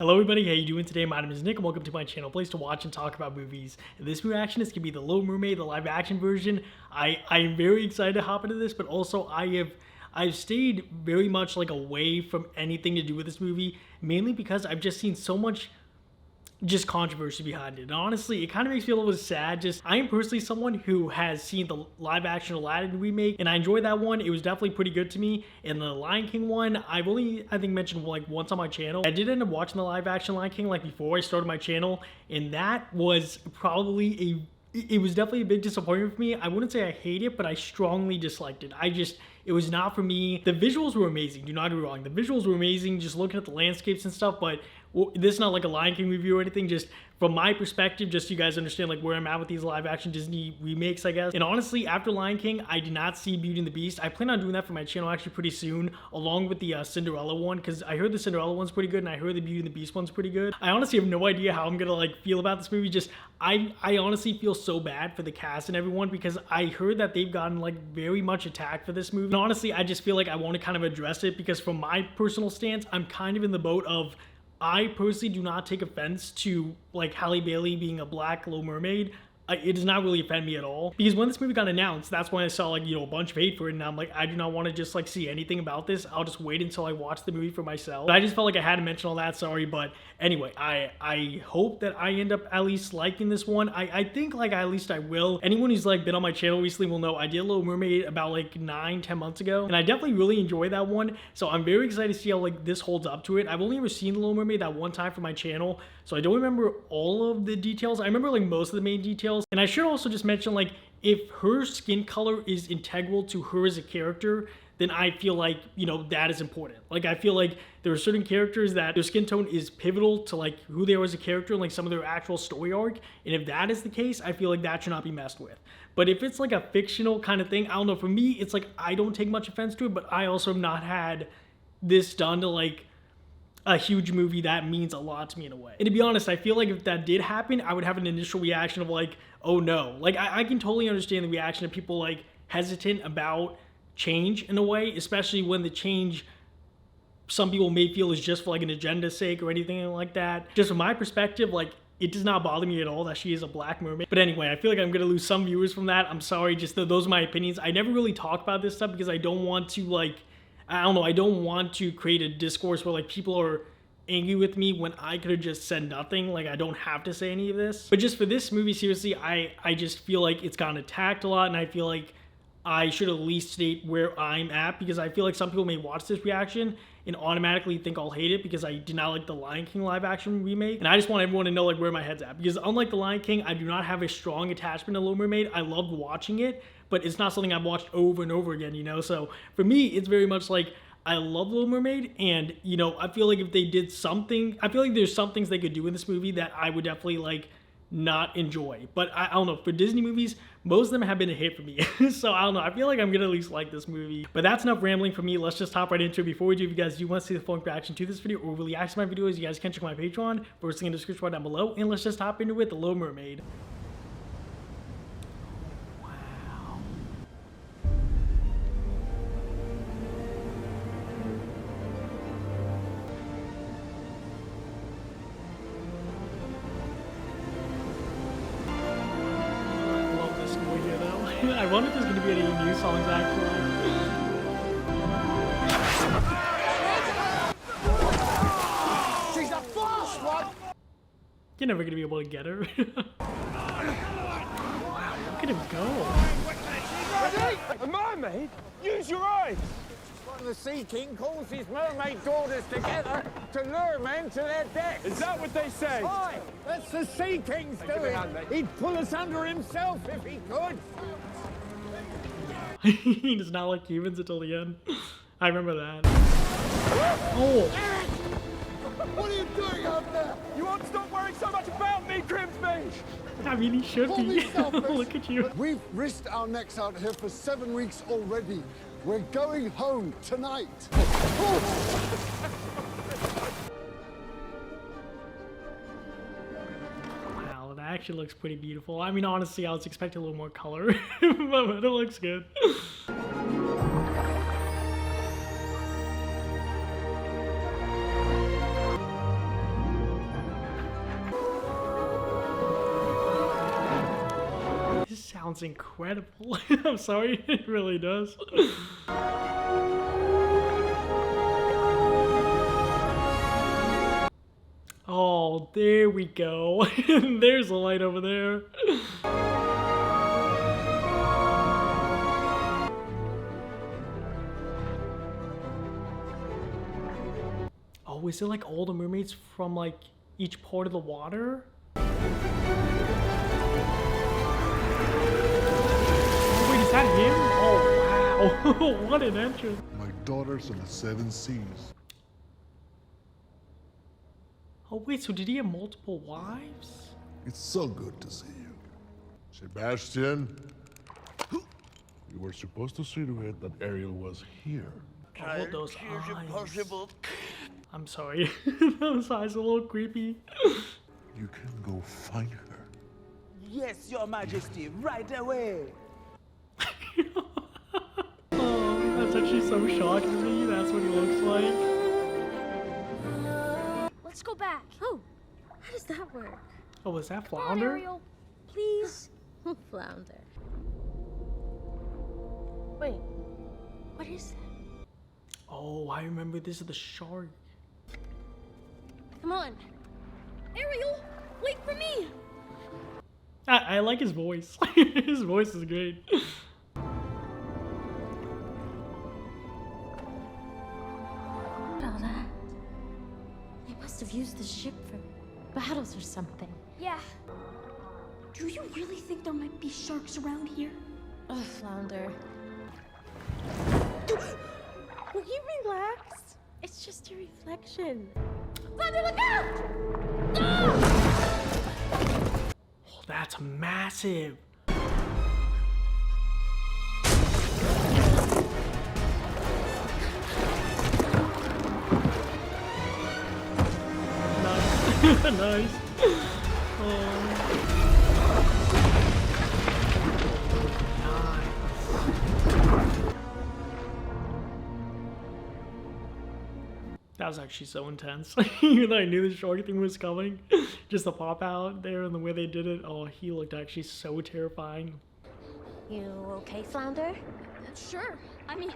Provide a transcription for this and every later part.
Hello everybody, how you doing today? My name is Nick and welcome to my channel, place to watch and talk about movies. And this reaction is going to be The Little Mermaid, the live action version. I'm very excited to hop into this, but also I've stayed very much like away from anything to do with this movie, mainly because I've just seen so much just controversy behind it. And honestly, it kind of makes me a little bit sad. I am personally someone who has seen the live action Aladdin remake, and I enjoyed that one. It was definitely pretty good to me. And the Lion King one, I've only, I think, mentioned like once on my channel. I did end up watching the live action Lion King like before I started my channel, and that was probably it was definitely a big disappointment for me. I wouldn't say I hate it, but I strongly disliked it. It was not for me. The visuals were amazing, do not get me wrong. The visuals were amazing, just looking at the landscapes and stuff, but this is not like a Lion King review or anything, just from my perspective, just so you guys understand like where I'm at with these live action Disney remakes, I guess. And honestly, after Lion King, I did not see Beauty and the Beast. I plan on doing that for my channel actually pretty soon, along with the Cinderella one, because I heard the Cinderella one's pretty good, and I heard the Beauty and the Beast one's pretty good. I honestly have no idea how I'm gonna like feel about this movie. I honestly feel so bad for the cast and everyone, because I heard that they've gotten like very much attacked for this movie. And honestly, I just feel like I want to kind of address it, because from my personal stance, I'm kind of in the boat of, I personally do not take offense to like Halle Bailey being a black Little Mermaid. It does not really offend me at all, because when this movie got announced, that's when I saw like, a bunch of hate for it, and I'm like, I do not want to just like see anything about this. I'll just wait until I watch the movie for myself. But I just felt like I had to mention all that, sorry. But anyway, I hope that I end up at least liking this one. I think like at least I will. Anyone who's like been on my channel recently will know I did Little Mermaid about like 9-10 months ago, and I definitely really enjoyed that one. So I'm very excited to see how like this holds up to it. I've only ever seen The Little Mermaid that one time for my channel, so I don't remember all of the details. I remember like most of the main details. And I should also just mention, like, if her skin color is integral to her as a character, then I feel like, that is important. Like, I feel like there are certain characters that their skin tone is pivotal to, like, who they are as a character and, like, some of their actual story arc. And if that is the case, I feel like that should not be messed with. But if it's, like, a fictional kind of thing, I don't know. For me, it's, like, I don't take much offense to it, but I also have not had this done to, like, a huge movie that means a lot to me in a way. And to be honest, I feel like if that did happen, I would have an initial reaction of like, oh no. Like, I can totally understand the reaction of people like hesitant about change in a way, especially when the change some people may feel is just for like an agenda's sake or anything like that. Just from my perspective, like, it does not bother me at all that she is a black mermaid. But anyway, I feel like I'm gonna lose some viewers from that. I'm sorry, just those are my opinions. I never really talk about this stuff because I don't want to like, I don't know, I don't want to create a discourse where like people are angry with me when I could have just said nothing. Like, I don't have to say any of this. But just for this movie, seriously, I just feel like it's gotten attacked a lot, and I feel like I should at least state where I'm at, because I feel like some people may watch this reaction and automatically think I'll hate it because I did not like the Lion King live action remake. And I just want everyone to know like where my head's at, because unlike the Lion King, I do not have a strong attachment to Little Mermaid. I loved watching it, but it's not something I've watched over and over again, So for me, it's very much like, I love Little Mermaid, and I feel like if they did something, I feel like there's some things they could do in this movie that I would definitely like not enjoy. But I don't know, for Disney movies, most of them have been a hit for me. So I don't know, I feel like I'm gonna at least like this movie. But that's enough rambling for me. Let's just hop right into it. Before we do, if you guys do want to see the full reaction to this video or react to my videos, you guys can check my Patreon, first link in the description bar down below. And let's just hop into it, The Little Mermaid. I wonder if there's going to be any new songs actually. She's a fast one! You're never going to be able to get her. Look at him go. Ready? A mermaid? Use your eyes! The Sea King calls his mermaid daughters together to lure men to their decks. Is that what they say? Aye, that's the Sea King's doing. He'd pull us under himself if he could. He does not like humans until the end. I remember that. Oh! What are you doing out there? You won't stop worrying so much about me, Grimsby! I mean, he should be. Look at you. We've risked our necks out here for 7 weeks already. We're going home tonight. Wow, that actually looks pretty beautiful. I mean, honestly, I was expecting a little more color, but it looks good. sounds incredible. I'm sorry, it really does. Oh, there we go. There's a light over there. Oh, is it like all the mermaids from like each part of the water? Oh, wait, is that him? Oh, wow. What an entrance. My daughters of the seven seas. Oh, wait, so did he have multiple wives? It's so good to see you. Sebastian, you were supposed to see to it that Ariel was here. Oh, those eyes. I'm sorry. Those eyes are a little creepy. You can go find her. Yes, Your Majesty, right away. Oh, that's actually so shocking to me. That's what he looks like. Let's go back. Oh, how does that work? Oh, was that Come on, Flounder? Ariel, please. Flounder. Wait, what is that? Oh, I remember this is the shark. Come on. Ariel, wait for me. I like his voice. His voice is great. All that. They must have used the ship for battles or something. Yeah. Do you really think there might be sharks around here? Oh, Flounder. Will you relax? It's just your reflection. Flounder, look out! Oh, that's massive. Nice. Nice. That was actually so intense. Even though I knew the shark thing was coming, just the pop out there and the way they did it, oh, he looked actually so terrifying. You okay, Flounder? Sure. I mean,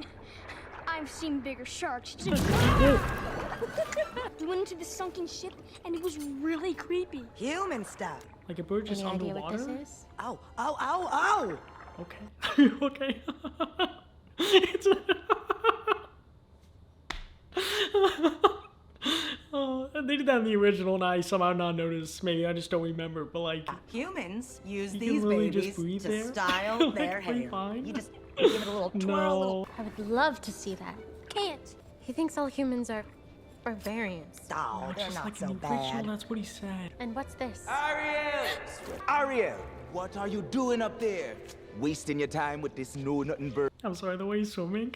I've seen bigger sharks too. We went into the sunken ship, and it was really creepy. Human stuff. Like a bird just Any idea underwater? what this is? Ow, ow, ow, ow! Okay. Okay. It's oh, they did that in the original and I somehow not noticed. Maybe I just don't remember, but like Humans use you these can really babies just breathe to there? style Like, their are you hair. fine? You just give it a little twirl, little... No. I would love to see that. Can't. He thinks all humans are barbarians. Oh, they're Just not like so in the original, bad. that's what he said. And what's this? Ariel! Ariel, what are you doing up there? Wasting your time with this know-nothing bird. I'm sorry, the way he's swimming.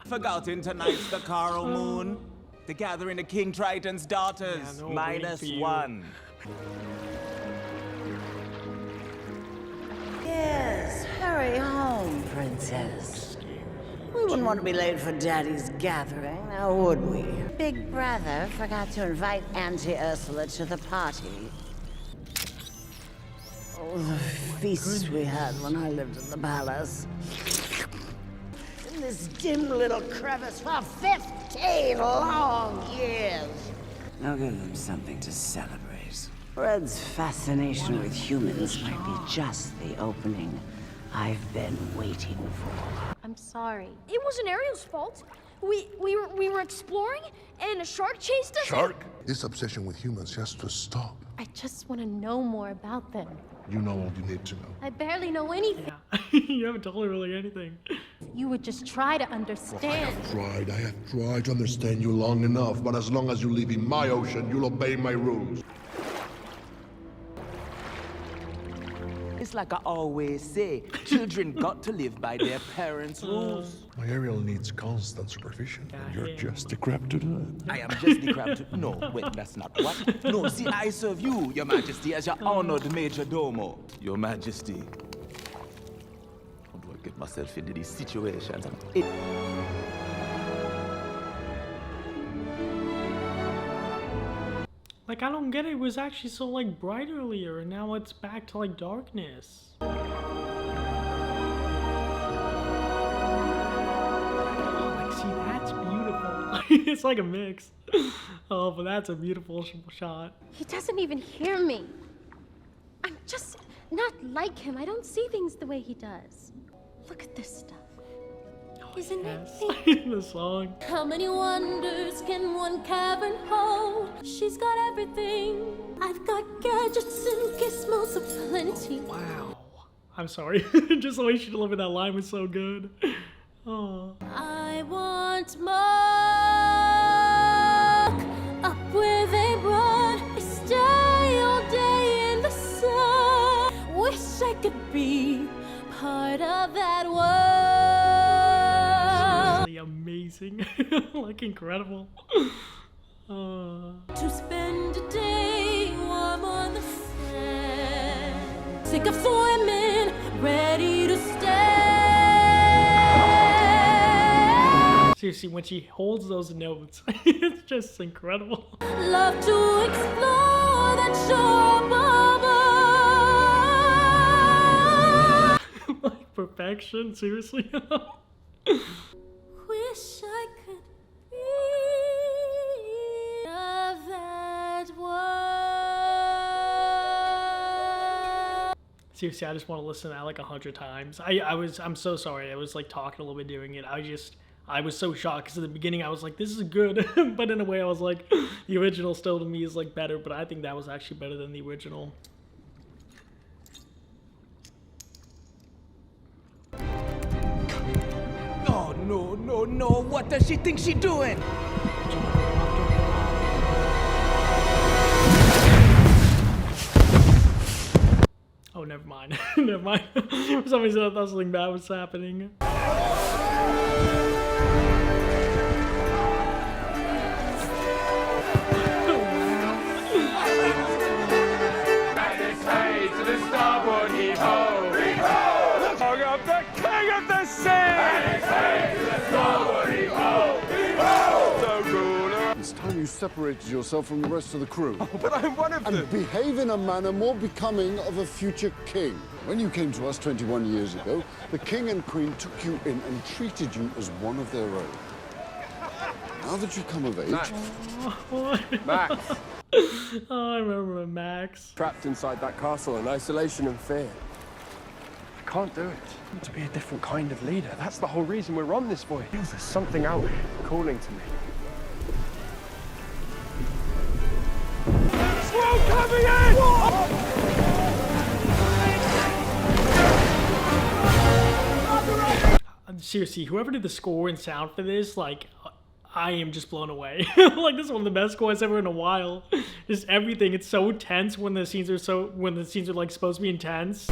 Forgotten tonight's the Coral Moon. The gathering of King Triton's daughters. Yeah, no, waiting minus for you. 1. Yes, hurry home, princess. We wouldn't want to be late for Daddy's gathering, now would we? Big Brother forgot to invite Auntie Ursula to the party. Oh, the feasts we had when I lived in the palace. In this dim little crevice for 15 long years. I'll give them something to celebrate. Fred's fascination with humans might be just the opening I've been waiting for. I'm sorry. It wasn't Ariel's fault. We were exploring, and a shark chased us. Shark? This obsession with humans has to stop. I just want to know more about them. You know all you need to know. I barely know anything. Yeah. You haven't told her really anything. You would just try to understand. I have tried to understand you long enough, but as long as you live in my ocean, you'll obey my rules. It's like I always say, children got to live by their parents' rules. My Ariel needs constant supervision, and you're just the crap to do it. I am just the crab to... No, wait, that's not what. No, see, I serve you, Your Majesty, as your honored Major Domo. Your Majesty. How do I get myself into these situations? Like, I don't get it. It was actually so, like, bright earlier, and now it's back to, like, darkness. Oh, like, see, that's beautiful. It's like a mix. Oh, but that's a beautiful shot. He doesn't even hear me. I'm just not like him. I don't see things the way he does. Look at this stuff. Isn't it? The song. How many wonders can one cavern hold? She's got everything. I've got gadgets and gizmos aplenty. Wow. I'm sorry. Just the way she delivered that line was so good. Oh. I want more. Up where they run, I stay all day in the sun. Wish I could be part of that world. Amazing. Like, incredible. To spend a day warm on the sand. Sick of swimming, ready to stand. Seriously, when she holds those notes, it's just incredible. Love to explore that shore above. Like, perfection, seriously. Wish I could be of that world. Seriously, I just want to listen to that like 100 times. I'm so sorry. I was like talking a little bit doing it. I was so shocked because at the beginning I was like, this is good. But in a way I was like, the original still to me is like better, but I think that was actually better than the original. Oh, no, no, no. What does she think she doing? Oh, never mind. Never mind. For some reason I thought something bad was happening. It's time you separated yourself from the rest of the crew. Oh, but I'm one of them. And behave in a manner more becoming of a future king. When you came to us 21 years ago, the king and queen took you in and treated you as one of their own. Now that you've come of age... Max. Oh, I remember Max. Trapped inside that castle in isolation and fear. I can't do it. I want to be a different kind of leader. That's the whole reason we're on this voyage. There's something out here calling to me. Squall coming in! Seriously, whoever did the score and sound for this, like, I am just blown away. Like, this is one of the best scores ever in a while. Just everything. It's so tense when the scenes are like supposed to be intense.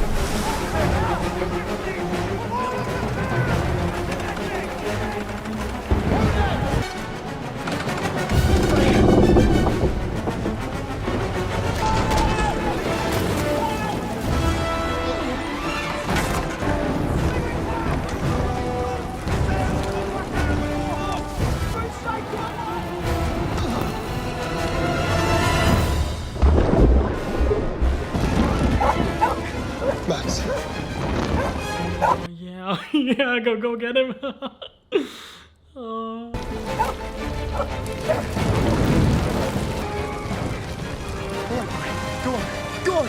Max. Yeah, yeah, go get him. Oh. Go on, go on!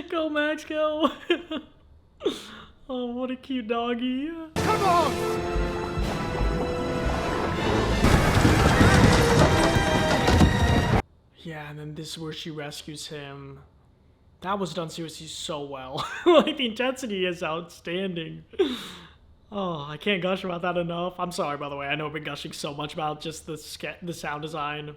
Go, Max, go. Oh, what a cute doggy. Come on! Yeah, and then this is where she rescues him. That was done seriously so well. Like, the intensity is outstanding. Oh, I can't gush about that enough. I'm sorry, by the way. I know I've been gushing so much about just the sound design.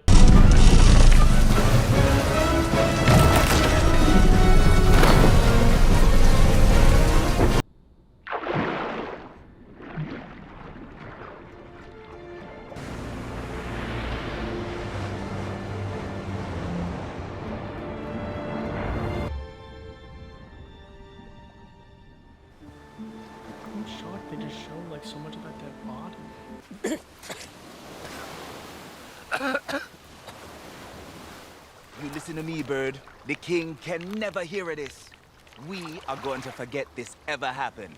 I'm shocked they just show like so much of that dead body. You listen to me, bird. The king can never hear of this. We are going to forget this ever happened.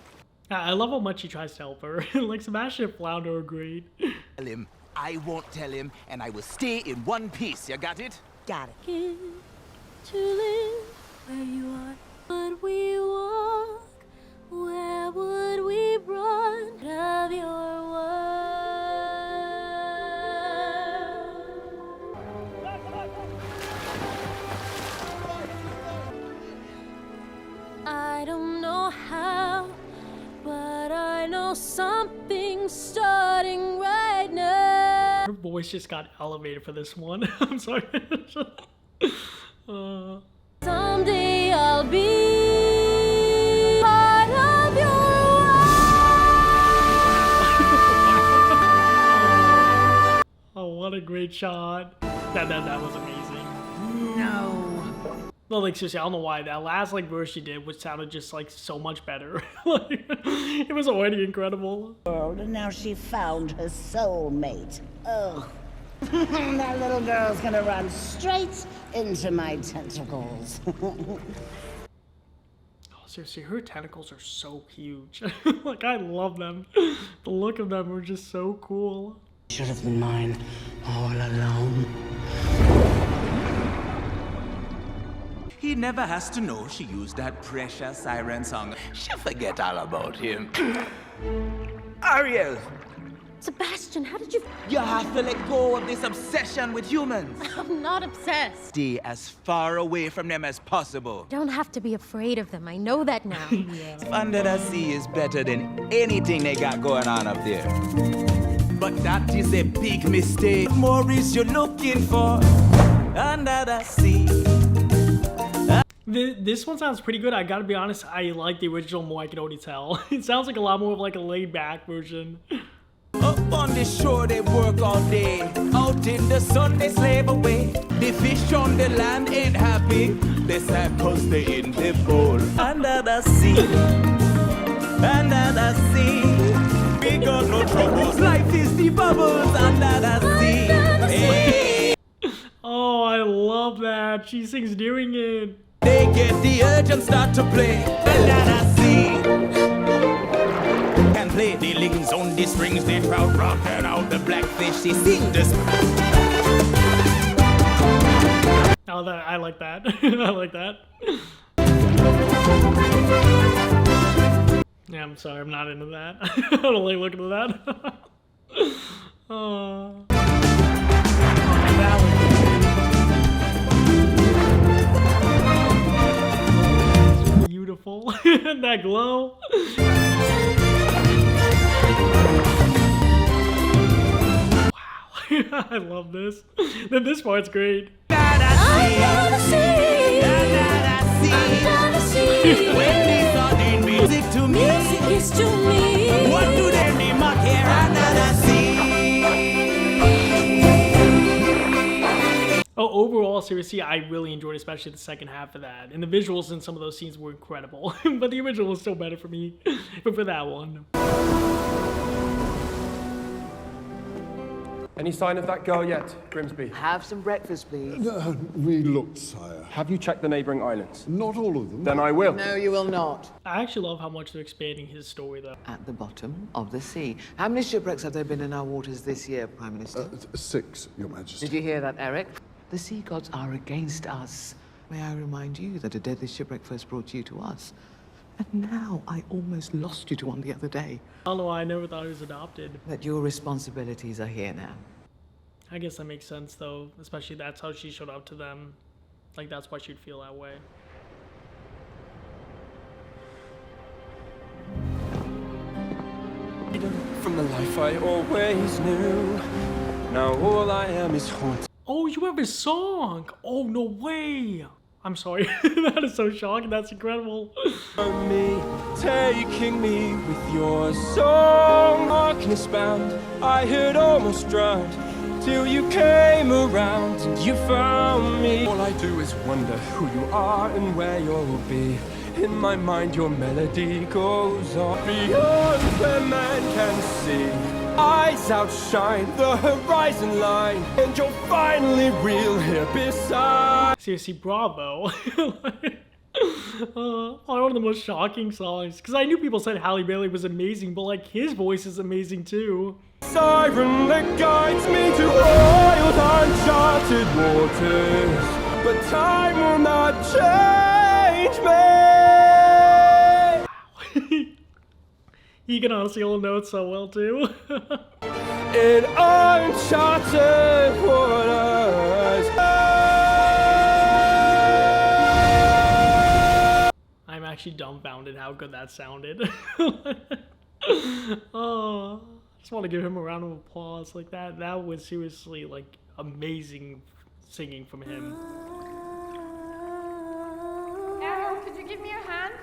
I love how much he tries to help her. Like Sebastian and Flounder are great. Tell him, I won't tell him, and I will stay in one piece. You got it? Got it. To live where you are. Would we walk? Where would we run of your world? I don't know how, but I know something's starting right now. Her voice just got elevated for this one. I'm sorry. Someday I'll be part of your world. Oh, what a great shot. That was amazing. No. No, like seriously, I don't know why that last like verse she did, which sounded just like so much better. Like, it was already incredible. And now she found her soulmate. Oh. That little girl's gonna run straight into my tentacles. Oh, seriously, her tentacles are so huge. Like, I love them. The look of them were just so cool. Should have been mine all alone. He never has to know she used that precious siren song. She'll forget all about him. Ariel, Sebastian, how did you... you have to let go of this obsession with humans. I'm not obsessed. Stay as far away from them as possible. Don't have to be afraid of them. I know that now. Under the sea is better than anything they got going on up there. But that is a big mistake. More is you're looking for under the sea. This one sounds pretty good. I gotta be honest, I like the original more, I can already tell. It sounds like a lot more of like a laid-back version. Up on the shore they work all day. Out in the sun they slave away. The fish on the land ain't happy. They sad cause they in the bowl. Under the sea. Under the sea. We got no troubles. Life is the bubbles under the sea. Hey. Oh, I love that. She sings during it. They get the urge and start to play under the sea. Can play the lings on the strings, they trout rocking out the blackfish, they sing this. Oh, I like that. I like that. Yeah, I'm sorry, I'm not into that. I don't like looking at that. Oh. That was beautiful. That glow. Wow. I love this. Then this part's great. Under the sea. When these are the music to me, Music is to me. what do they name up here under the sea? Oh, overall, seriously, I really enjoyed especially the second half of that. And the visuals in some of those scenes were incredible. But the original was still better for me. But for that one. Any sign of that girl yet, Grimsby? Have some breakfast, please. We looked, sire. Have you checked the neighboring islands? Not all of them. Then I will. No, you will not. I actually love how much they're expanding his story, though. At the bottom of the sea. How many shipwrecks have there been in our waters this year, Prime Minister? 6, Your Majesty. Did you hear that, Eric? The sea gods are against us. May I remind you that a deadly shipwreck first brought you to us. And now I almost lost you to one the other day. I don't know why I never thought he was adopted. But your responsibilities are here now. I guess that makes sense, though. Especially that's how she showed up to them. Like, that's why she'd feel that way. From the life I always knew. Now all I am is haunted. Oh, you have his song! Oh, no way! I'm sorry. That is so shocking. That's incredible. Me, taking me with your song, darkness bound. I had almost drowned till you came around and you found me. All I do is wonder who you are and where you'll be. In my mind, your melody goes on beyond where man can see. eyes outshine the horizon line, and you'll finally reel here beside. Seriously, bravo. Probably one of the most shocking songs, because I knew people said Halle Bailey was amazing, but like his voice is amazing too. Siren that guides me to wild uncharted waters, but time will not change me. He can honestly hold notes so well too. In uncharted waters. I'm actually dumbfounded how good that sounded. Oh, I just want to give him a round of applause. Like that was seriously like amazing singing from him. Ariel, could you give me a hand?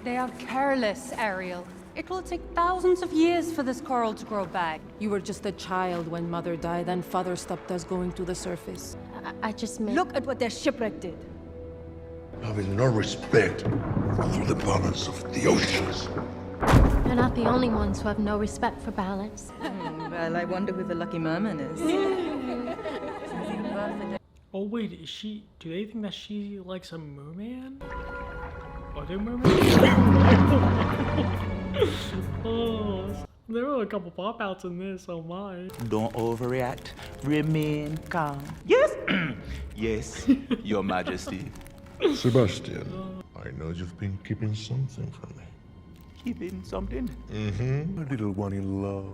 They are careless, Ariel. It will take thousands of years for this coral to grow back. You were just a child when Mother died and Father stopped us going to the surface. I just meant... Look at what their shipwreck did. Having no respect for the balance of the oceans. You're not the only ones who have no respect for balance. Well, I wonder who the lucky merman is. Oh wait, is she? Do they think that she likes a merman? Are they mermaids? Oh, there were a couple pop outs in this. Oh my! Don't overreact. Remain calm. Yes, yes, Your Majesty. Sebastian, I know you've been keeping something from me. Keeping something. Mm-hmm. A little one in love.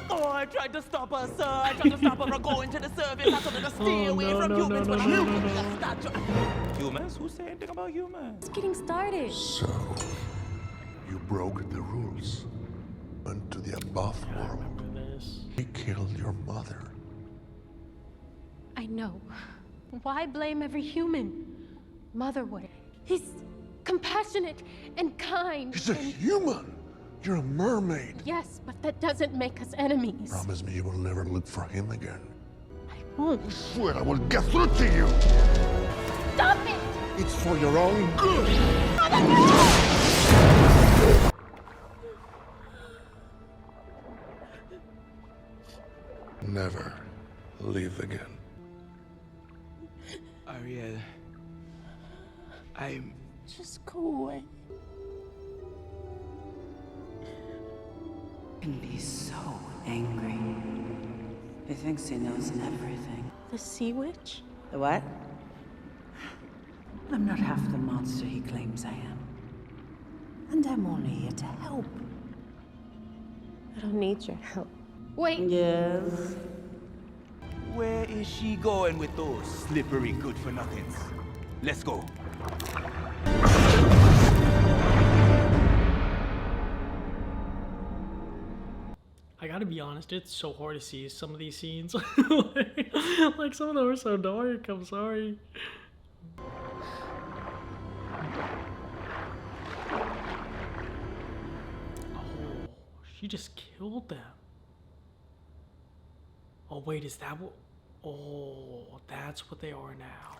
Oh, I tried to stop her, sir. I tried to stop her from going to the service. I told her to stay away from humans, but humans? Who said anything about humans? It's getting started. So, you broke the rules. Went to the above world. He killed your mother. I know. Why blame every human? Mother would. He's compassionate and kind. He's a human. You're a mermaid. Yes, but that doesn't make us enemies. Promise me you will never look for him again. I won't. I swear I will get through to you. Stop it! It's for your own good. Never leave again. Ariel, I'm... Just go away. Can be so angry. He thinks he knows everything. The sea witch? The what? I'm not half the monster he claims I am. And I'm only here to help. I don't need your help. Wait. Yes. Where is she going with those slippery good-for-nothings? Let's go. I gotta be honest, it's so hard to see some of these scenes. Like some of them are so dark. I'm sorry. Oh, she just killed them. Oh wait, is that what? Oh, that's what they are now.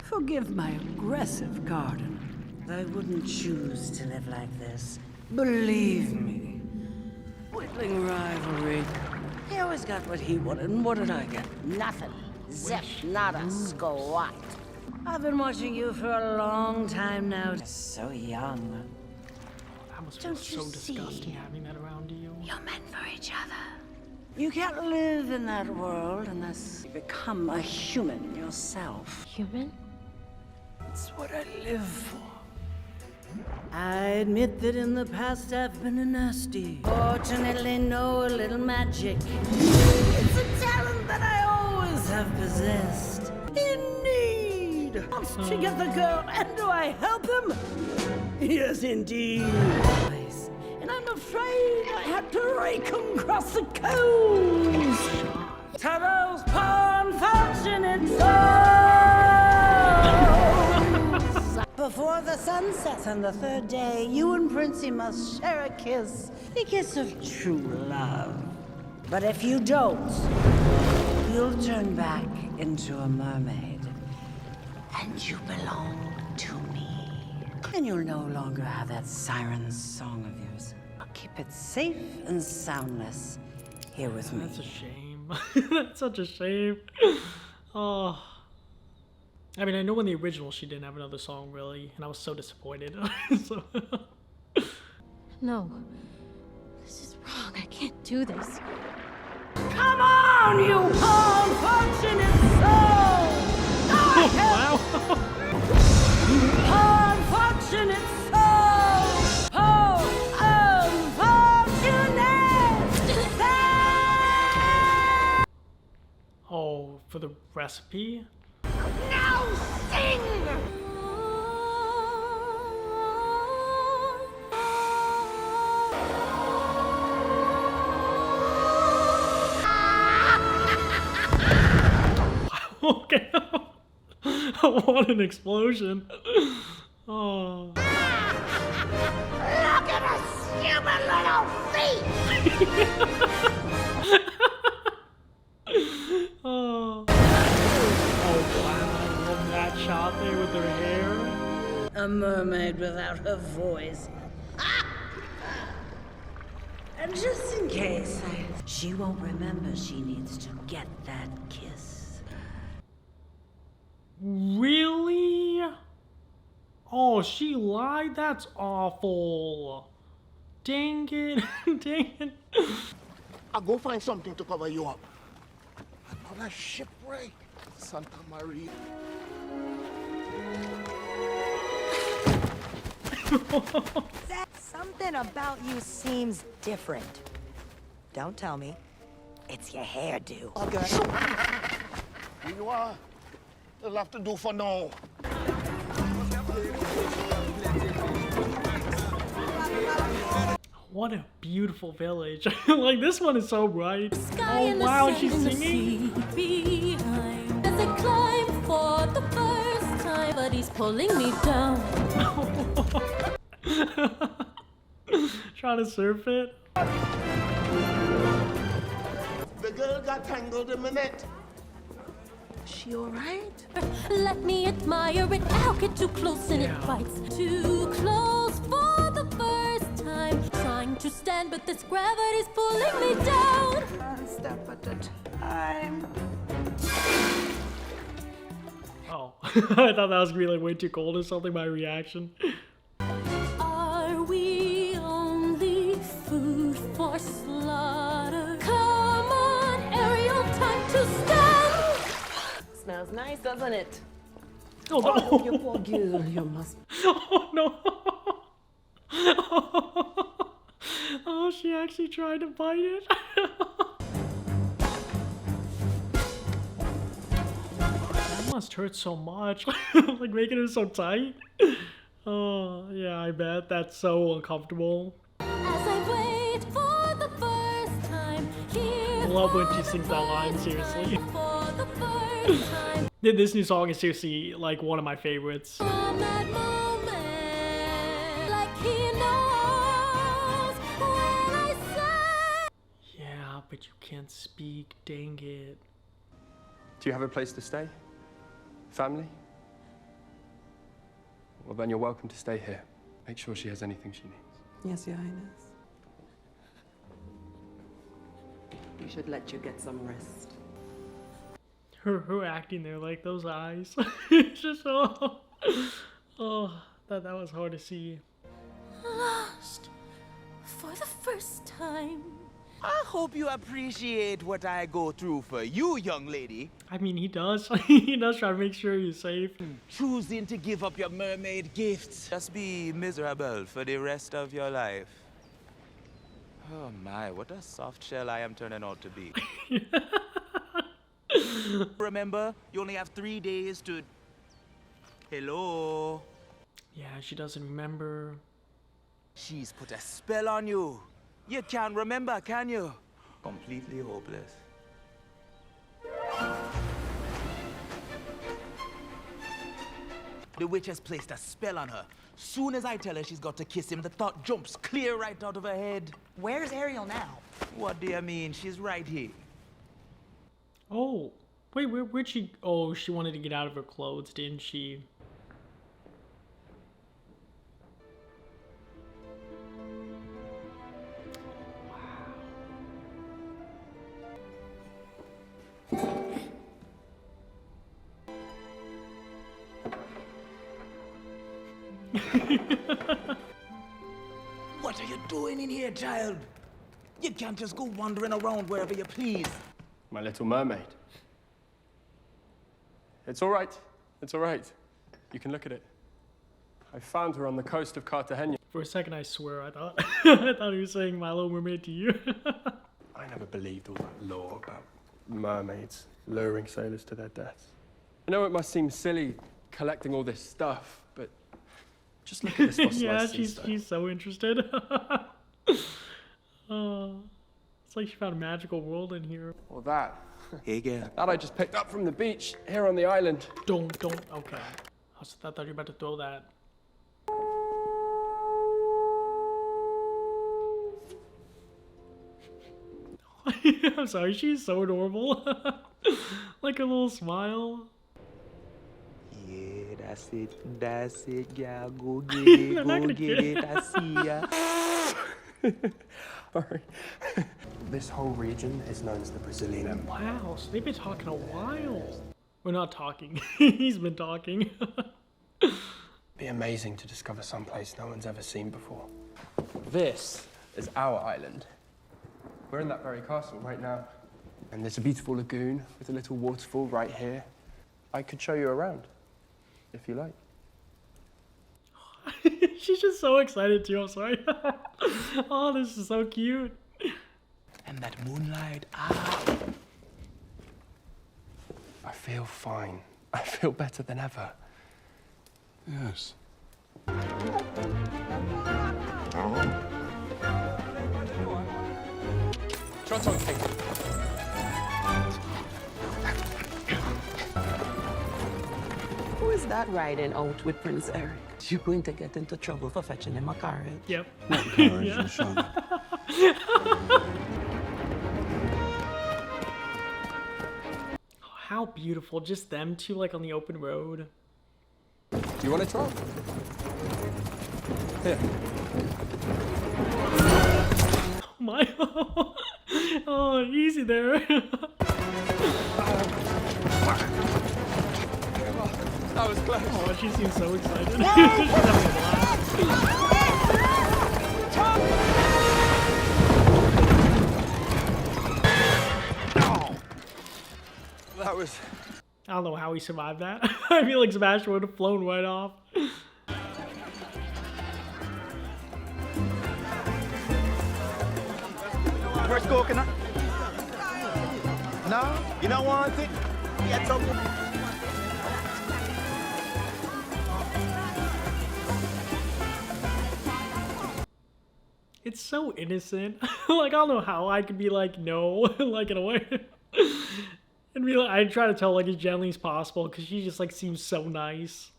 Forgive my aggressive garden. I wouldn't choose to live like this. Believe me. Whittling rivalry. He always got what he wanted, and what did I get? Nothing. Zip, not a squat. I've been watching you for a long time now. So young. That must feel so disgusting having that around you. You're meant for each other. You can't live in that world unless you become a human yourself. Human? It's what I live for. I admit that in the past I've been a nasty. Fortunately, know a little magic. It's a talent that I always have possessed. In need. Wants to get the girl, and do I help him? Yes, indeed. And I'm afraid I had to rake 'em across the coast. To those poor unfortunate souls. Before the sun sets on the third day, you and Princey must share a kiss. The kiss of true love. But if you don't, you'll turn back into a mermaid. And you belong to me. And you'll no longer have that siren song of yours. I'll keep it safe and soundless here with me. That's a shame. That's such a shame. Oh. I mean, I know in the original she didn't have another song really, and I was so disappointed. So. No. This is wrong. I can't do this. Come on, you unfortunate soul! Oh, wow. Unfortunate soul! Oh, unfortunate! Oh, for the recipe? Now sing! Okay. What an explosion. Oh. Look at her stupid little feet! Oh. Oh, wow. I love that shot there with her hair. A mermaid without her voice. And just in case, she won't remember she needs to get that kiss. Really? Oh, she lied? That's awful. Dang it. Dang it. I'll go find something to cover you up. Another shipwreck, Santa Maria. Something about you seems different. Don't tell me. It's your hairdo. Okay. Here you are. You'll have to do for now. What a beautiful village. Like, this one is so bright. Oh, wow, she's singing. As I climb for the first time, but he's pulling me down. Trying to surf it. The girl got tangled in the net. She all right? Let me admire it. I'll get too close and it bites. Too close for the first time. Trying to stand, but this gravity's pulling me down. One step at a time. Oh, I thought that was gonna be like way too cold or something, my reaction. Are we only food for slaughter? Come on, Ariel, time to stand. Smells nice, doesn't it? Oh, no. Oh, you poor girl, you must. Oh, no. Oh, she actually tried to bite it. That must hurt so much. Like making her so tight. Oh, yeah, I bet. That's so uncomfortable. As I wait for the first time, here I love when she sings that line, seriously. for the first time. This new song is seriously like one of my favorites. From that moment, like he knows when I say. Yeah, but you can't speak, dang it. Do you have a place to stay? Family? Well, then you're welcome to stay here. Make sure she has anything she needs. Yes, Your Highness. We should let you get some rest. Her acting there, like those eyes. It's just oh, that was hard to see. Lost for the first time. I hope you appreciate what I go through for you, young lady. I mean, he does. He does try to make sure you're safe. Choosing to give up your mermaid gifts. Just be miserable for the rest of your life. Oh my, what a soft shell I am turning out to be. Remember, you only have 3 days to... Hello? Yeah, she doesn't remember. She's put a spell on you. You can't remember, can you? Completely hopeless. The witch has placed a spell on her. Soon as I tell her she's got to kiss him, the thought jumps clear right out of her head. Where's Ariel now? What do you mean? She's right here. Oh, Wait, where'd she? Oh, she wanted to get out of her clothes, didn't she? What are you doing in here, child? You can't just go wandering around wherever you please. My little mermaid. It's all right. It's all right. You can look at it. I found her on the coast of Cartagena. For a second, I swear I thought I thought he was saying My Little Mermaid to you. I never believed all that lore about mermaids luring sailors to their deaths. I know it must seem silly collecting all this stuff, but just look at this fossilized Yeah, sea stone. she's so interested. It's like she found a magical world in here. Or that. Hey, girl. That I just picked up from the beach here on the island. Don't. Okay. I thought you were about to throw that. I'm sorry, she's so adorable. Like a little smile. Yeah, that's it, girl. Go get it, go get it, I see ya. Sorry. This whole region is known as the Brazilian Empire. Wow, so they've been talking a while. We're not talking. He's been talking. Be amazing to discover someplace no one's ever seen before. This is our island. We're in that very castle right now. And there's a beautiful lagoon with a little waterfall right here. I could show you around, if you like. She's just so excited too, I'm sorry. Oh, this is so cute. And that moonlight, I feel fine. I feel better than ever. Yes. Shot on, King. Who is that riding out with Prince Eric? You're going to get into trouble for fetching him a carriage. Yep. Carriage, son. How beautiful, just them two like on the open road. Do you want to try? Here. Oh my. Oh, easy there. That was close. Oh, she seems so excited. She's having a blast. That was... I don't know how he survived that. I feel like Sebastian would have flown right off. First coconut? No? You don't want it? Get some. It's so innocent. Like, I don't know how I could be like, no, like in a way. And be like, I try to tell like as gently as possible because she just like seems so nice.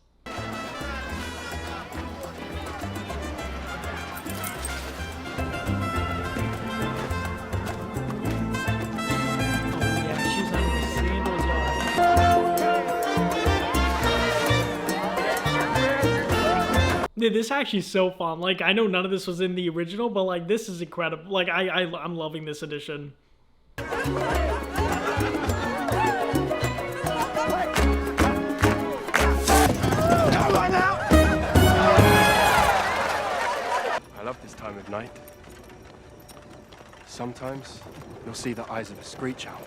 Yeah, this actually is so fun. Like, I know none of this was in the original, but like this is incredible. Like, I'm loving this edition. I love this time of night. Sometimes you'll see the eyes of a screech owl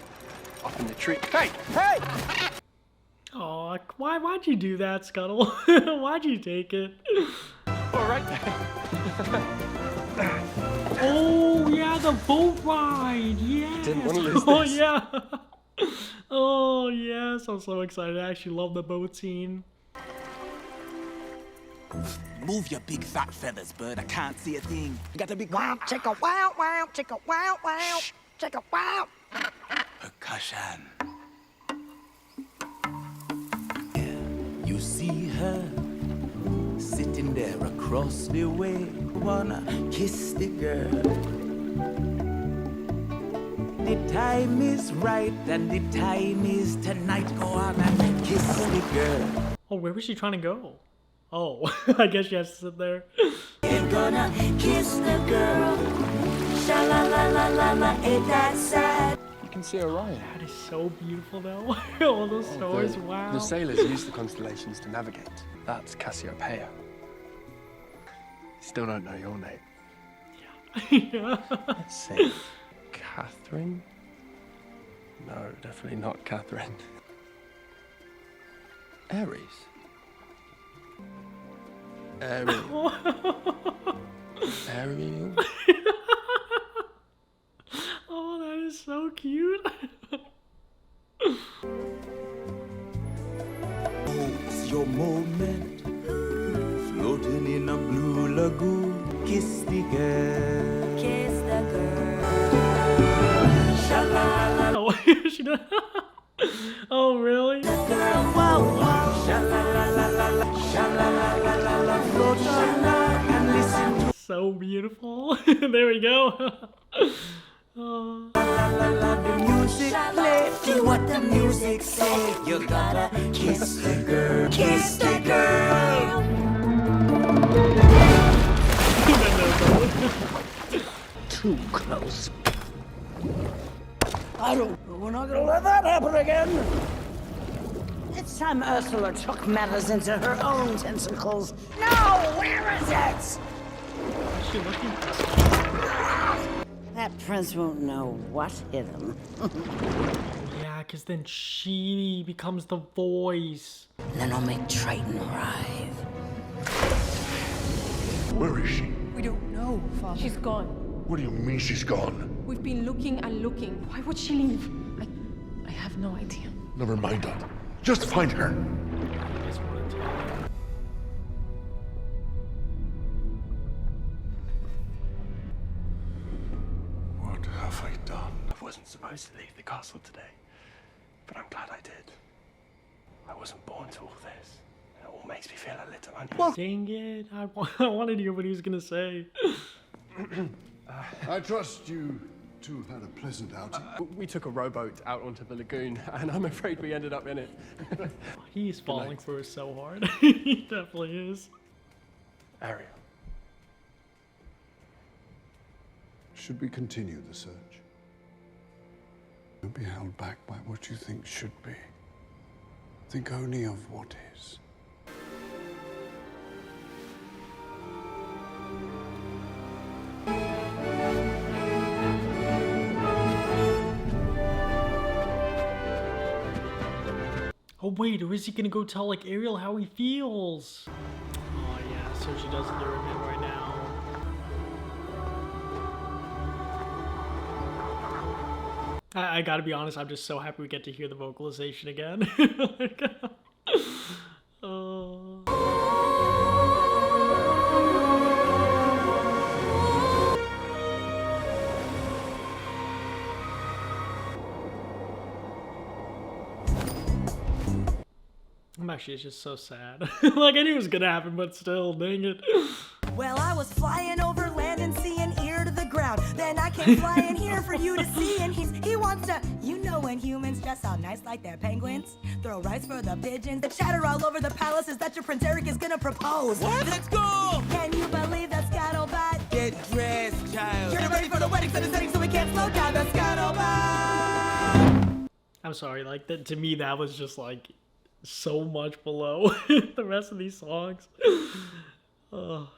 up in the tree. Hey! Hey! Oh, why'd you do that, Scuttle? Why'd you take it? All right. Oh yeah, the boat ride. Yes. Didn't want to lose Oh this. yeah. Oh yes, I'm so excited. I actually love the boat scene. Move your big fat feathers, bird. I can't see a thing. You gotta be Wow, chicka, wow, wow, chicka, wow, wow, chicka, wow. percussion. Yeah, you see her sitting there across the way. Wanna kiss the girl. the time is right, and the time is tonight. Go on and kiss the girl. Oh, where was she trying to go? Oh, I guess she has to sit there. You're gonna kiss the girl. Sha la la la la la, ain't that sad? You can see Orion. That is so beautiful, though. All those stars, wow. The sailors use the constellations to navigate. That's Cassiopeia. Still don't know your name. Yeah. Let's see. Catherine? No, definitely not Catherine. Aries? Ariel? Ariel? Oh, that is so cute. It's your moment. Floating in a blue lagoon. Kiss the girl. Kiss the girl. Sha-la-la. Oh, she does. Oh, really? Girl, wow, wow. Sha-la-la-la-la-la. Sha-la-la-la-la-la. Float on and listen to So beautiful. There we go. Oh. the music play. Do what the music say. You gotta kiss the girl. Kiss the girl. Too close. We're not gonna let that happen again. It's time Ursula took matters into her own tentacles. No, where is it? What's she looking for? That prince won't know what hit him. Yeah, because then she becomes the voice. Then I'll make Triton writhe. Where is she? We don't know, Father. She's gone. What do you mean she's gone? We've been looking and looking. Why would she leave? I have no idea. Never mind that. Just find her. I just want to tell her. What have I done? I wasn't supposed to leave the castle today, but I'm glad I did. I wasn't born to all this. It all makes me feel a little uneasy. Dang it. I wanted to hear what he was going to say. I trust you two had a pleasant outing. We took a rowboat out onto the lagoon, and I'm afraid we ended up in it. He's falling for her so hard. He definitely is. Ariel. Should we continue the search? Don't be held back by what you think should be. Think only of what is. Oh wait, or is he gonna go tell like Ariel how he feels? Oh yeah, so she doesn't hear him in right now. I gotta be honest, I'm just so happy we get to hear the vocalization again. Like, oh. Actually, it's just so sad. Like, I knew it was gonna happen, but still, dang it. Well, I was flying over land and seeing ear to the ground. Then I came flying here for you to see, and he wants to. You know when humans dress all nice like they're penguins, throw rice for the pigeons, the chatter all over the palace is that your Prince Eric is gonna propose. What? Let's go! Can you believe the scuttlebutt? Get dressed, child. You're ready for the wedding, set the setting so we can't slow down the scuttlebutt. I'm sorry, like, that, to me, that was just, like, so much below the rest of these songs.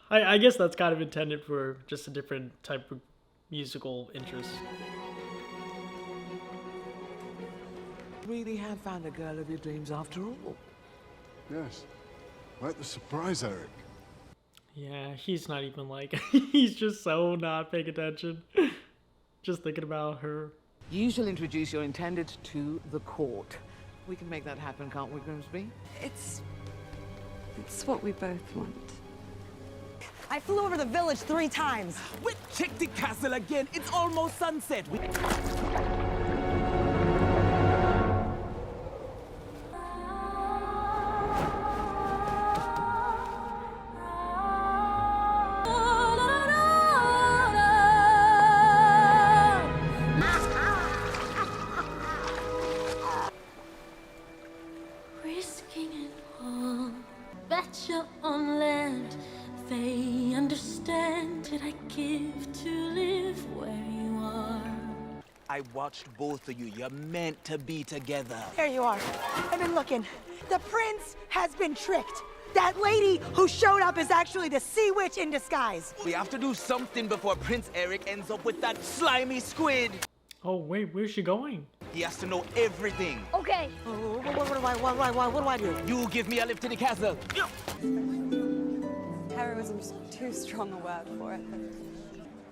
I guess that's kind of intended for just a different type of musical interest. Really have found the girl of your dreams after all. Yes. Quite the surprise, Eric. Yeah, he's not even like, he's just so not paying attention. Just thinking about her. You shall introduce your intended to the court. We can make that happen, can't we, Grimsby? It's what we both want. I flew over the village 3 times. We check the castle again. It's almost sunset. should I give to live where you are? I watched both of you. You're meant to be together. There you are. I've been looking. The prince has been tricked. That lady who showed up is actually the sea witch in disguise. We have to do something before Prince Eric ends up with that slimy squid. Oh wait, where's she going? He has to know everything. Okay. What do I do? You give me a lift to the castle. Heroism's too strong a word for it.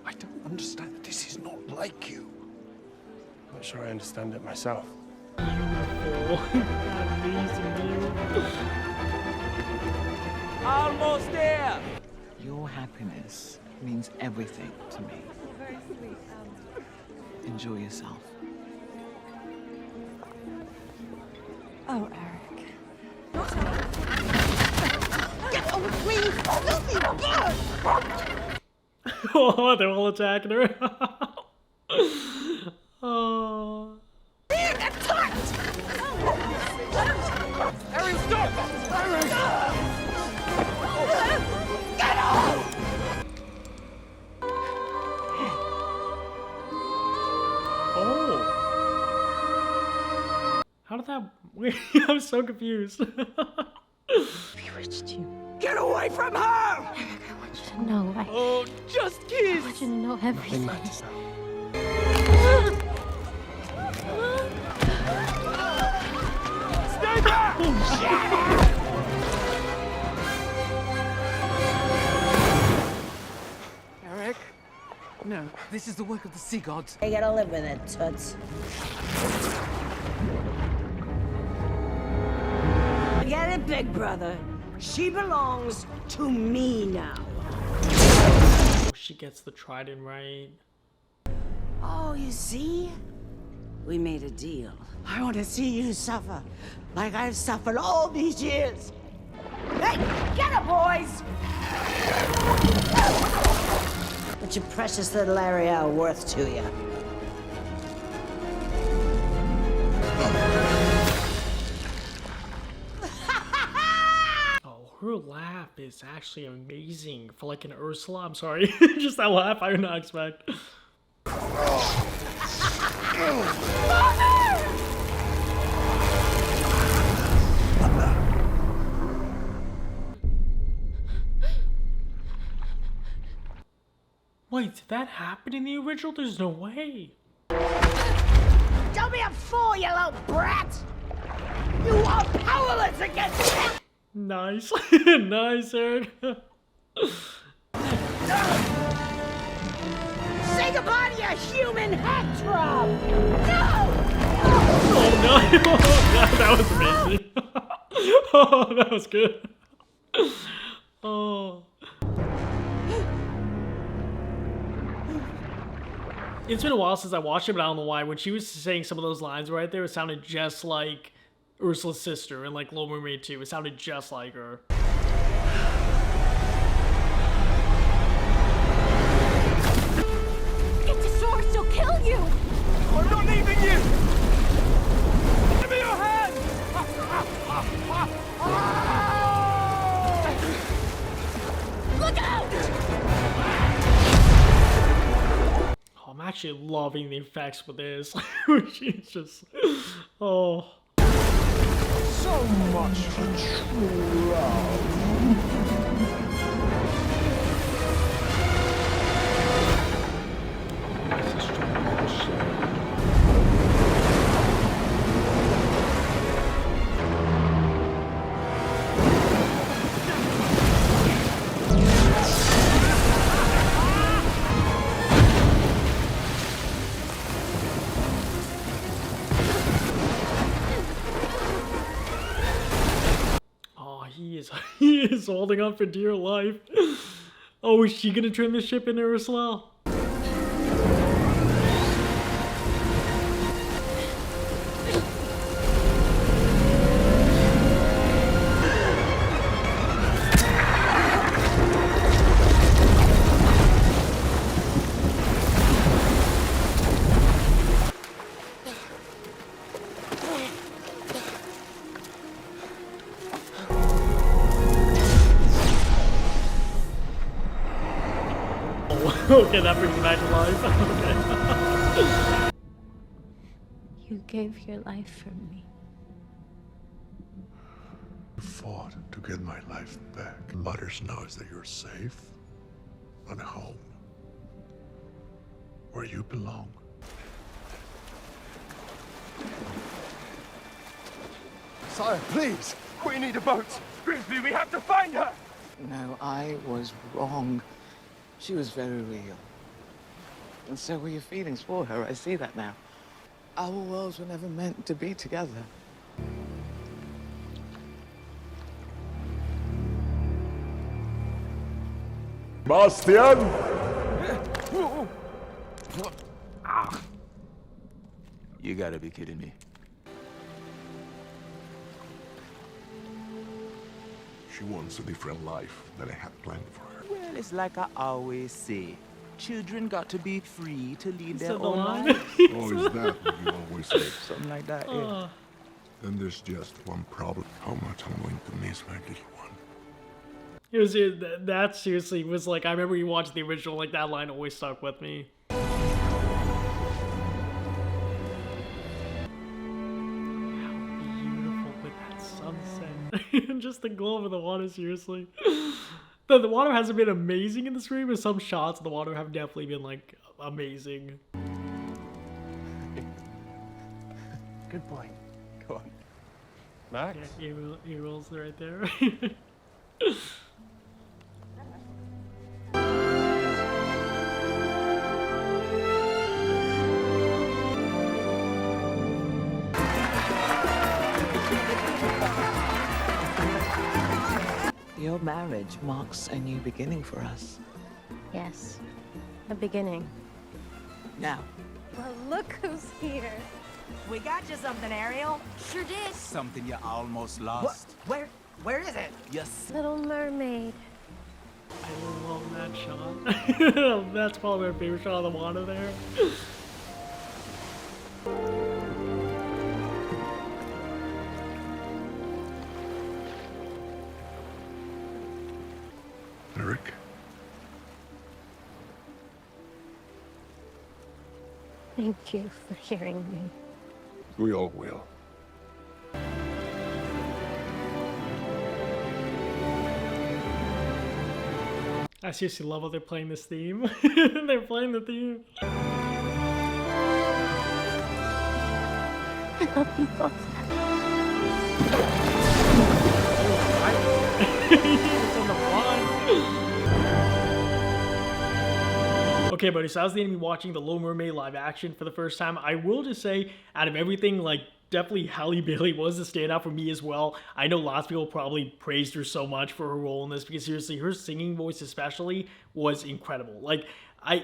I don't understand. This is not like you. I'm not sure I understand it myself. Beautiful. Amazing view. Almost there. Your happiness means everything to me. Very sweet. Enjoy yourself. Oh, Eric. Get away from me, bird! Oh, they're all attacking her. Oh. Being attacked! Aaron, stop! Aaron! Get off! Oh. How did that... Wait, I'm so confused. Bewitched you. Get away from her! I want you to know. Oh, just kiss. I want you to know everything. Stay back! Eric? No, this is the work of the sea gods. You gotta live with it, Toots. Get it, big brother. She belongs to me now. Oh, she gets the trident right. Oh, you see? We made a deal. I want to see you suffer like I've suffered all these years. Hey, get up, boys! What's your precious little area worth to you? Oh, her laugh is actually amazing for like an Ursula. I'm sorry, just that laugh I did not expect. Wait, did that happen in the original? There's no way. Don't be a fool, you little brat! You are powerless against me! Nice. Nice, Eric. Say goodbye to your human head drop! No! Oh no! That was amazing. Oh, that was good. Oh. It's been a while since I watched it, but I don't know why. When she was saying some of those lines right there, it sounded just like Ursula's sister in like Little Mermaid 2. It sounded just like her. Get the sword, she'll kill you! I'm not leaving you! Give me your hand! Look out! Oh, I'm actually loving the effects with this. She's just... Oh. So much for true love. He is holding on for dear life. Oh, is she gonna turn the ship into Ursula? Okay, that brings me back to life. Okay. You gave your life for me. You fought to get my life back. What matters now is that you're safe and home. Where you belong. Sire, please! We need a boat! Grimsby, we have to find her! No, I was wrong. She was very real. And so were your feelings for her. I see that now. Our worlds were never meant to be together. Bastian! You gotta be kidding me. She wants a different life than I had planned for her. Well, it's like I always say. Children got to be free to lead their So the own line- lives. Oh, is that what you always say? Something like that, yeah. Then there's just one problem. How much I'm going to miss my little one. It was that seriously was like, I remember you watched the original, like that line always stuck with me. Sunset. Just the glow of the water, seriously. The water hasn't been amazing in this movie, but some shots of the water have definitely been like amazing. Good boy. Go on. Max? Yeah, ear rolls right there. Your marriage marks a new beginning for us. Yes, a beginning. Now, Well, look who's here. We got you something, Ariel. Sure did. Something you almost lost. Where is it? Yes. Little Mermaid. I love that shot. That's probably my favorite shot of the water there. Eric? Thank you for hearing me. We all will. I seriously love how they're playing this theme. They're playing the theme. I love you both. It's on the fly. Okay, buddy, so that was the end of me watching The Little Mermaid live action for the first time. I will just say, out of everything, like, definitely Halle Bailey was the standout for me as well. I know lots of people probably praised her so much for her role in this because seriously, her singing voice especially was incredible. Like,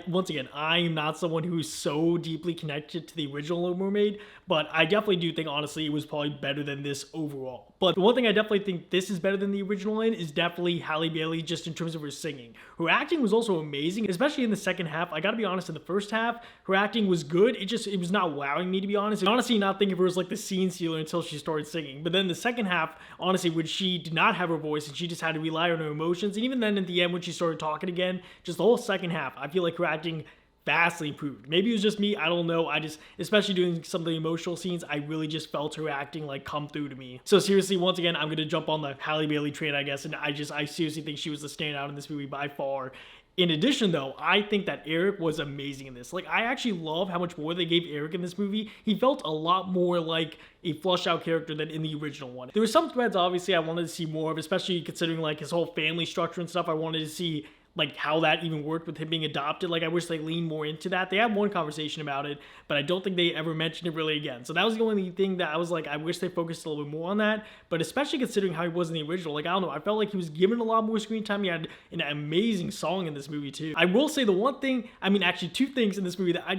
once again, I am not someone who's so deeply connected to the original Little Mermaid, but I definitely do think, honestly, it was probably better than this overall. But the one thing I definitely think this is better than the original in is definitely Halle Bailey, just in terms of her singing. Her acting was also amazing, especially in the second half. I gotta be honest, in the first half, her acting was good. It was not wowing me, to be honest. And honestly, not thinking of her as like the scene stealer until she started singing. But then the second half, honestly, when she did not have her voice and she just had to rely on her emotions, and even then at the end when she started talking again, just the whole second half, I feel like her acting vastly improved. Maybe it was just me, I don't know. I just, especially doing some of the emotional scenes, I really just felt her acting like come through to me. So seriously, once again, I'm gonna jump on the Halle Bailey train, I guess, and I seriously think she was the standout in this movie by far. In addition, though, I think that Eric was amazing in this. Like, I actually love how much more they gave Eric in this movie. He felt a lot more like a flushed-out character than in the original one. There were some threads, obviously, I wanted to see more of, especially considering, like, his whole family structure and stuff. I wanted to see, like, how that even worked with him being adopted. Like, I wish they leaned more into that. They had one conversation about it, but I don't think they ever mentioned it really again. So that was the only thing that I was like, I wish they focused a little bit more on that. But especially considering how he was in the original, like, I don't know, I felt like he was given a lot more screen time. He had an amazing song in this movie too. I will say the one thing, I mean, actually two things in this movie that I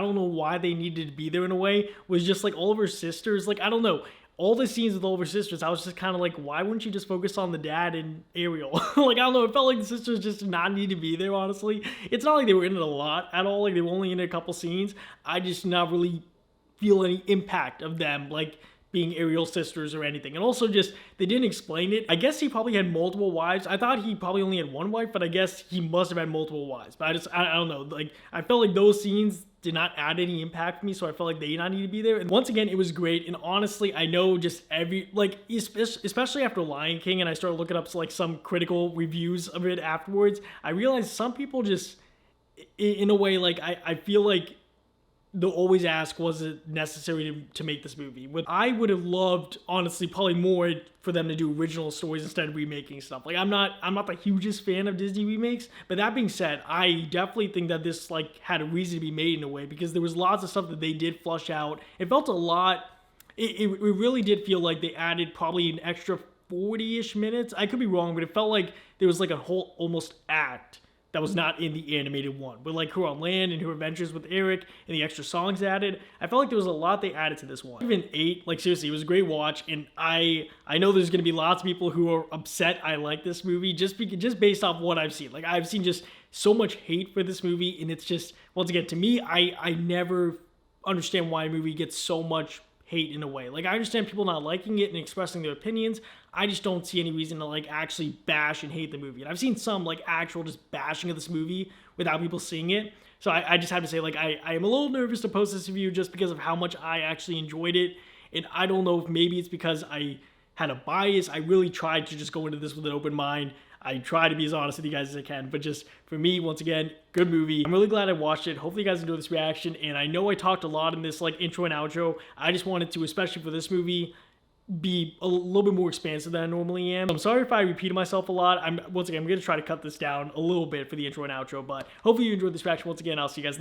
don't know why they needed to be there in a way, was just like all of her sisters. Like, I don't know, all the scenes with all of her sisters, I was just kind of like, why wouldn't you just focus on the dad and Ariel? Like, I don't know, it felt like the sisters just did not need to be there, honestly. It's not like they were in it a lot at all, like they were only in a couple scenes. I just not really feel any impact of them, like, being Ariel's sisters or anything. And also just, they didn't explain it. I guess he probably had multiple wives. I thought he probably only had one wife, but I guess he must have had multiple wives. But I don't know. Like, I felt like those scenes did not add any impact for me, so I felt like they did not need to be there. And once again, it was great. And honestly, I know just especially after Lion King, and I started looking up like some critical reviews of it afterwards, I realized some people just, in a way, like, I feel like they'll always ask, was it necessary to make this movie? I would have loved, honestly, probably more for them to do original stories instead of remaking stuff. Like, I'm not the hugest fan of Disney remakes, but that being said, I definitely think that this, like, had a reason to be made in a way, because there was lots of stuff that they did flush out. It felt a lot, it really did feel like they added probably an extra 40-ish minutes. I could be wrong, but it felt like there was like a whole almost act that was not in the animated one. But like her on land and her adventures with Eric and the extra songs added, I felt like there was a lot they added to this one. Even 8, like seriously, it was a great watch, and I know there's gonna be lots of people who are upset I like this movie just based off what I've seen. Like, I've seen just so much hate for this movie, and it's just, once again, to me, I never understand why a movie gets so much hate in a way. Like, I understand people not liking it and expressing their opinions. I just don't see any reason to like actually bash and hate the movie. And I've seen some like actual just bashing of this movie without people seeing it. So I just have to say, like, I am a little nervous to post this review just because of how much I actually enjoyed it. And I don't know if maybe it's because I had a bias. I really tried to just go into this with an open mind. I try to be as honest with you guys as I can, but just for me, once again, good movie. I'm really glad I watched it. Hopefully you guys enjoyed this reaction, and I know I talked a lot in this like intro and outro. I just wanted to, especially for this movie, be a little bit more expansive than I normally am. I'm sorry if I repeated myself a lot. Once again, I'm going to try to cut this down a little bit for the intro and outro, but hopefully you enjoyed this reaction. Once again, I'll see you guys in the next